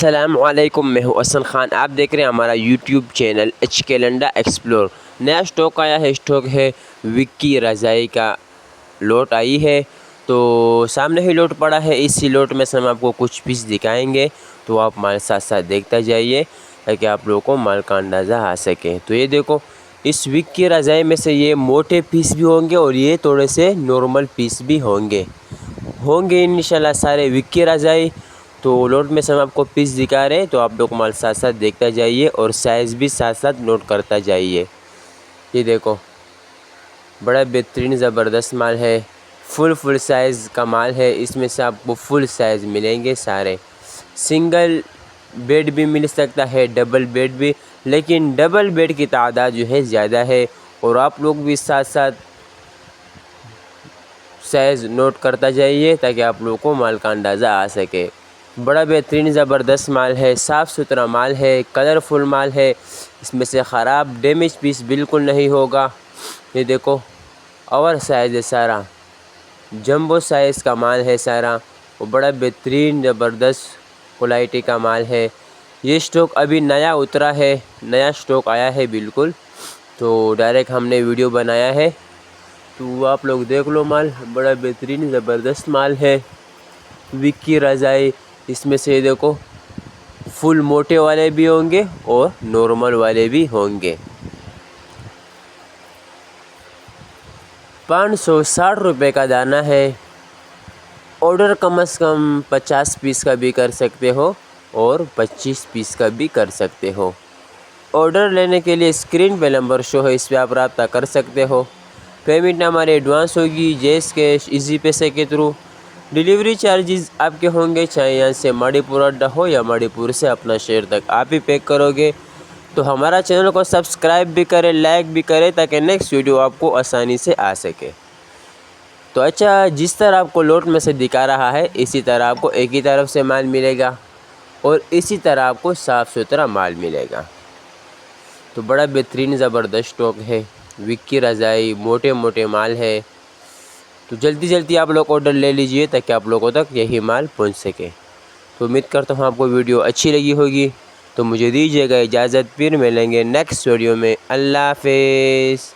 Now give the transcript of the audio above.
السلام علیکم، میں ہوں حسن خان۔ آپ دیکھ رہے ہیں ہمارا یوٹیوب چینل ایچ کے لنڈا ایکسپلور۔ نیا سٹاک آیا ہے، سٹاک ہے وکی رضائی کا لوٹ آئی ہے، تو سامنے ہی لوٹ پڑا ہے۔ اسی لوٹ میں سے ہم آپ کو کچھ پیس دکھائیں گے، تو آپ ہمارے ساتھ ساتھ دیکھتا جائیے تاکہ آپ لوگوں کو مال کا اندازہ آ سکے۔ تو یہ دیکھو، اس وکی رضائی میں سے یہ موٹے پیس بھی ہوں گے اور یہ تھوڑے سے نارمل پیس بھی ہوں گے انشاءاللہ سارے وکی رضائی۔ تو لوٹ میں سے ہم آپ کو پیس دکھا رہے ہیں، تو آپ لوگ مال ساتھ ساتھ دیکھتا جائیے اور سائز بھی ساتھ ساتھ نوٹ کرتا جائیے۔ یہ دیکھو، بڑا بہترین زبردست مال ہے، فل سائز کا مال ہے۔ اس میں سے آپ کو فل سائز ملیں گے سارے۔ سنگل بیڈ بھی مل سکتا ہے، ڈبل بیڈ بھی، لیکن ڈبل بیڈ کی تعداد جو ہے زیادہ ہے، اور آپ لوگ بھی ساتھ ساتھ سائز نوٹ کرتا جائیے تاکہ آپ لوگوں کو مال کا اندازہ آ سکے۔ بڑا بہترین زبردست مال ہے، صاف ستھرا مال ہے، کلرفل مال ہے۔ اس میں سے خراب ڈیمیج پیس بالکل نہیں ہوگا۔ یہ دیکھو، اور سائز ہے سارا، جمبو سائز کا مال ہے سارا، وہ بڑا بہترین زبردست کوالٹی کا مال ہے۔ یہ سٹاک ابھی نیا اترا ہے، نیا سٹاک آیا ہے بالکل، تو ڈائریکٹ ہم نے ویڈیو بنایا ہے، تو آپ لوگ دیکھ لو مال۔ بڑا بہترین زبردست مال ہے وکی رضائی۔ اس میں سے دیکھو، فل موٹے والے بھی ہوں گے اور نارمل والے بھی ہوں گے۔ 560 روپے کا دانہ ہے۔ آرڈر کم از کم 50 پیس کا بھی کر سکتے ہو اور 25 پیس کا بھی کر سکتے ہو۔ آرڈر لینے کے لیے اسکرین پہ نمبر شو ہے، اس پہ آپ رابطہ کر سکتے ہو۔ پیمنٹ ہمارے ایڈوانس ہوگی، جیس کیش، ایزی پیسے کے تھرو۔ ڈیلیوری چارجز آپ کے ہوں گے، چاہے یہاں سے ماڑی پور اڈا ہو یا ماڑی پور سے اپنا شہر تک آپ ہی پیک کرو گے۔ تو ہمارا چینل کو سبسکرائب بھی کرے، لائک بھی کرے، تاکہ نیکسٹ ویڈیو آپ کو آسانی سے آ سکے۔ تو اچھا، جس طرح آپ کو لوٹ میں سے دکھا رہا ہے، اسی طرح آپ کو ایک ہی طرف سے مال ملے گا اور اسی طرح آپ کو صاف ستھرا مال ملے گا۔ تو بڑا بہترین زبردست سٹاک ہے وکی رضائی، موٹے موٹے مال ہے، تو جلدی آپ لوگ آرڈر لے لیجئے تاکہ آپ لوگوں تک یہی مال پہنچ سکے۔ تو امید کرتا ہوں آپ کو ویڈیو اچھی لگی ہوگی، تو مجھے دیجیے گا اجازت، پھر ملیں گے نیکسٹ ویڈیو میں۔ اللہ حافظ۔